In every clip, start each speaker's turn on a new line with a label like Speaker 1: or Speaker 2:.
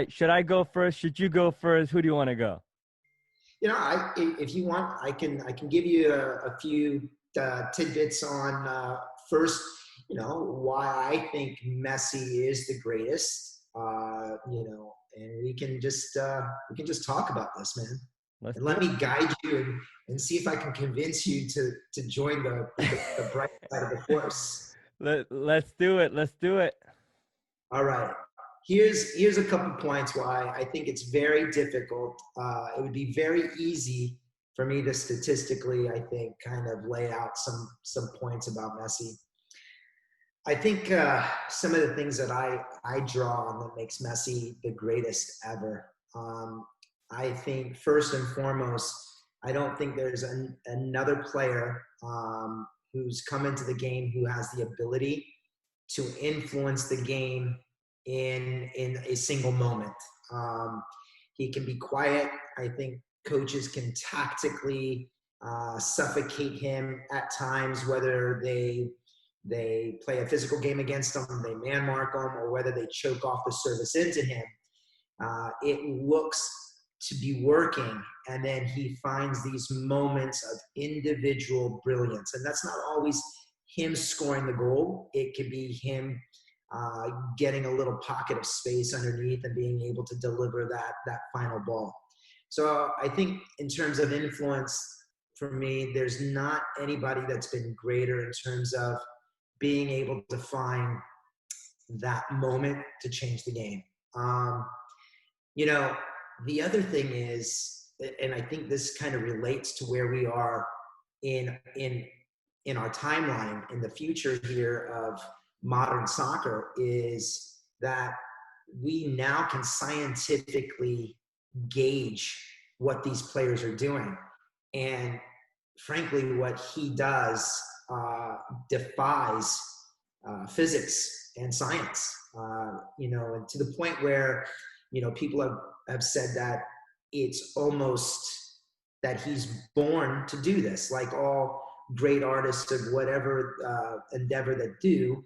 Speaker 1: Should I go first? Should you go first? Who do you want to go?
Speaker 2: If you want, I can give you a few tidbits on first. Why I think Messi is the greatest. And we can just talk about this, man,
Speaker 1: Let's
Speaker 2: and
Speaker 1: do
Speaker 2: let
Speaker 1: it.
Speaker 2: me guide you and see if I can convince you to join the bright side of the force.
Speaker 1: Let's do it. Let's do it.
Speaker 2: All right. Here's a couple points why I think it's very difficult. It would be very easy for me to statistically, I think, kind of lay out some points about Messi. I think some of the things that I draw on that makes Messi the greatest ever. I think first and foremost, I don't think there's another player who's come into the game who has the ability to influence the game in a single moment. Um, he can be quiet. I think coaches can tactically suffocate him at times, whether they play a physical game against him, they man mark him, or whether they choke off the service into him. It looks to be working, and then he finds these moments of individual brilliance, and that's not always him scoring the goal. It could be him getting a little pocket of space underneath and being able to deliver that final ball. So I think in terms of influence, for me, there's not anybody that's been greater in terms of being able to find that moment to change the game. Um, you know, the other thing is, and I think this kind of relates to where we are in our timeline in the future here of modern soccer, is that we now can scientifically gauge what these players are doing. And frankly, what he does defies physics and science. And to the point where, people have said that it's almost that he's born to do this, like all great artists of whatever endeavor that do.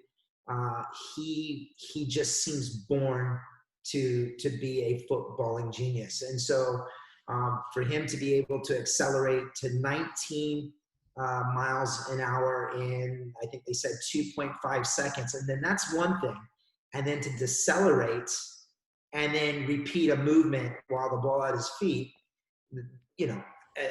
Speaker 2: Uh, he just seems born to be a footballing genius, and so for him to be able to accelerate to 19 miles an hour in, I think they said 2.5 seconds, and then that's one thing, and then to decelerate and then repeat a movement while the ball at his feet, you know,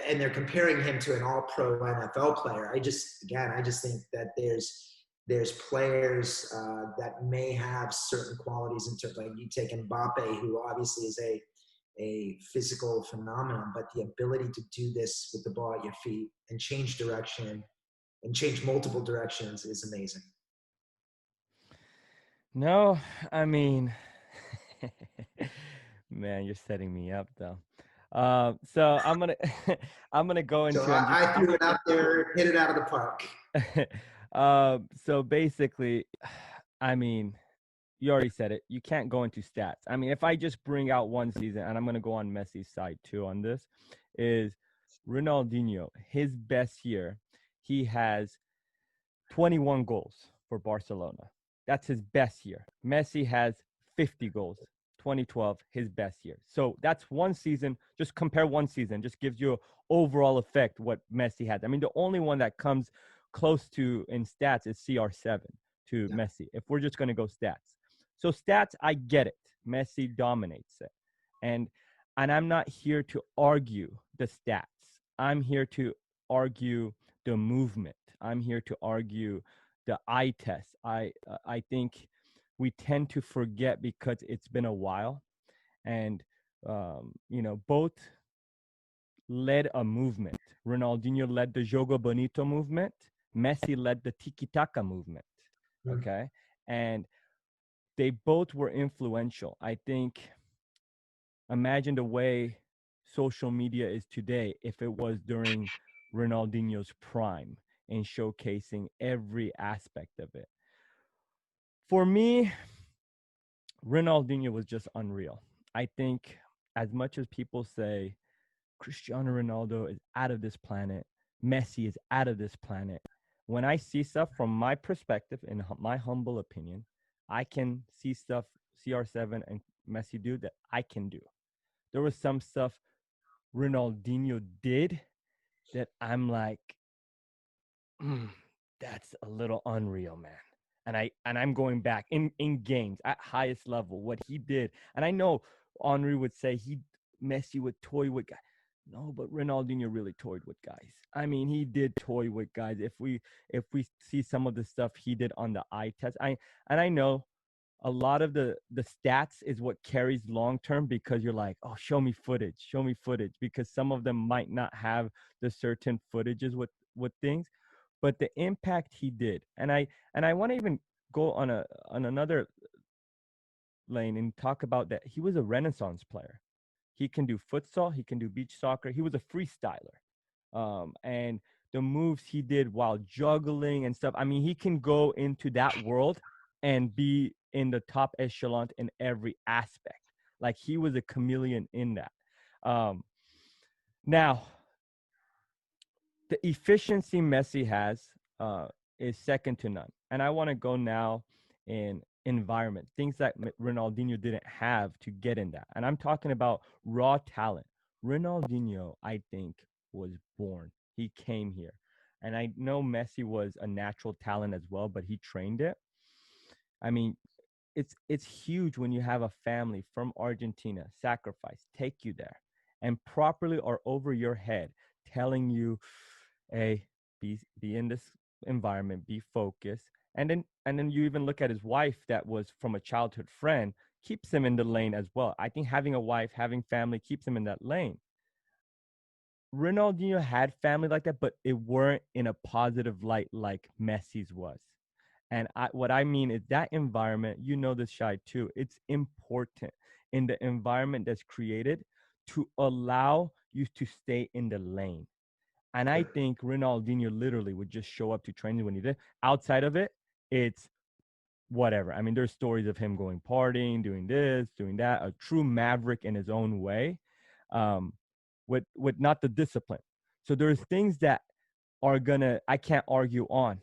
Speaker 2: and they're comparing him to an all-pro NFL player. I just think that there's players that may have certain qualities in terms, like you take Mbappe, who obviously is a physical phenomenon, but the ability to do this with the ball at your feet and change direction and change multiple directions is amazing.
Speaker 1: No, I mean, man, you're setting me up though. So I'm gonna I'm gonna go
Speaker 2: So
Speaker 1: into and just
Speaker 2: I threw it out there, hit it out of the park.
Speaker 1: so basically, I mean, you already said it. You can't go into stats. I mean, if I just bring out one season, and I'm gonna go on Messi's side too on this, is Ronaldinho, his best year, he has 21 goals for Barcelona. That's his best year. Messi has 50 goals. 2012, his best year. So that's one season. Just compare one season. Just gives you an overall effect what Messi had. I mean, the only one that comes close to in stats is CR7 to
Speaker 2: Yeah.
Speaker 1: Messi. If we're just going to go stats. So stats, I get it. Messi dominates it. And and I'm not here to argue the stats. I'm here to argue the movement. I'm here to argue the eye test. I think we tend to forget because it's been a while, and both led a movement. Ronaldinho led the Joga Bonito movement. Messi led the Tiki Taka movement.
Speaker 2: Mm.
Speaker 1: Okay, and they both were influential. I think. Imagine the way social media is today if it was during Ronaldinho's prime and showcasing every aspect of it. For me, Ronaldinho was just unreal. I think as much as people say Cristiano Ronaldo is out of this planet, Messi is out of this planet, when I see stuff from my perspective, in my humble opinion, I can see stuff CR7 and Messi do that I can do. There was some stuff Ronaldinho did that I'm like, mm, that's a little unreal, man. And I'm going back in games at highest level what he did. And I know Henri would say he Messi would toy with guys. No, but Ronaldinho really toyed with guys. I mean, he did toy with guys. If we see some of the stuff he did on the eye test, I know a lot of the stats is what carries long term because you're like, oh, show me footage, because some of them might not have the certain footages with things, but the impact he did, and I want to even go on another lane and talk about that he was a renaissance player. He can do futsal, he can do beach soccer, he was a freestyler, and the moves he did while juggling and stuff. I mean, he can go into that world and be in the top echelon in every aspect. Like he was a chameleon in that. Um, Now, the efficiency Messi has is second to none. And I want to go now in environment, things that Ronaldinho didn't have to get in that. And I'm talking about raw talent. Ronaldinho, I think, was born. He came here. And I know Messi was a natural talent as well, but he trained it. I mean, it's huge when you have a family from Argentina sacrifice, take you there, and properly or over your head telling you, hey, be in this environment, be focused. And then you even look at his wife that was from a childhood friend, keeps him in the lane as well. I think having a wife, having family keeps him in that lane. Ronaldinho had family like that, but it weren't in a positive light like Messi's was. And what I mean is that environment, you know this, Shy, too. It's important in the environment that's created to allow you to stay in the lane. And I think Ronaldinho literally would just show up to training when he did. Outside of it, it's whatever. I mean, there's stories of him going partying, doing this, doing that, a true maverick in his own way, um, with not the discipline. So there's things that are gonna I can't argue on,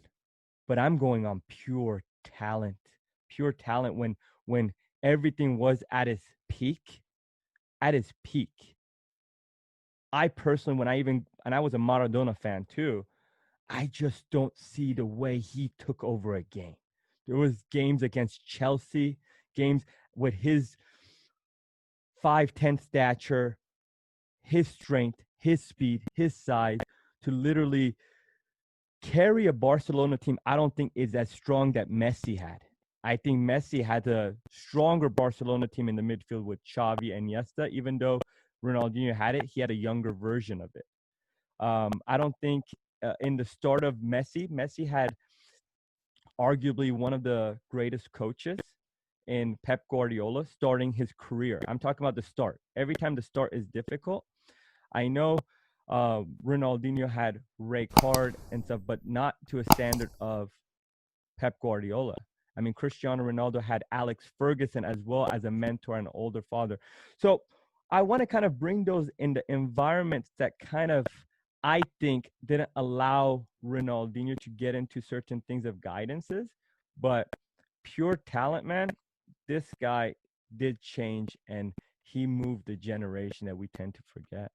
Speaker 1: but I'm going on pure talent when everything was at its peak. I personally, and I was a Maradona fan too, I just don't see the way he took over a game. There was games against Chelsea, games with his 5'10" stature, his strength, his speed, his size to literally carry a Barcelona team. I don't think is as strong that Messi had. I think Messi had a stronger Barcelona team in the midfield with Xavi and Iniesta. Even though Ronaldinho had it, he had a younger version of it. I don't think in the start of Messi had arguably one of the greatest coaches in Pep Guardiola starting his career. I'm talking about the start. Every time the start is difficult, I know Ronaldinho had Ray Card and stuff, but not to a standard of Pep Guardiola. I mean, Cristiano Ronaldo had Alex Ferguson as well as a mentor and older father. So I want to kind of bring those in the environments that kind of, I think, didn't allow Ronaldinho to get into certain things of guidances. But pure talent, man, this guy did change and he moved the generation that we tend to forget.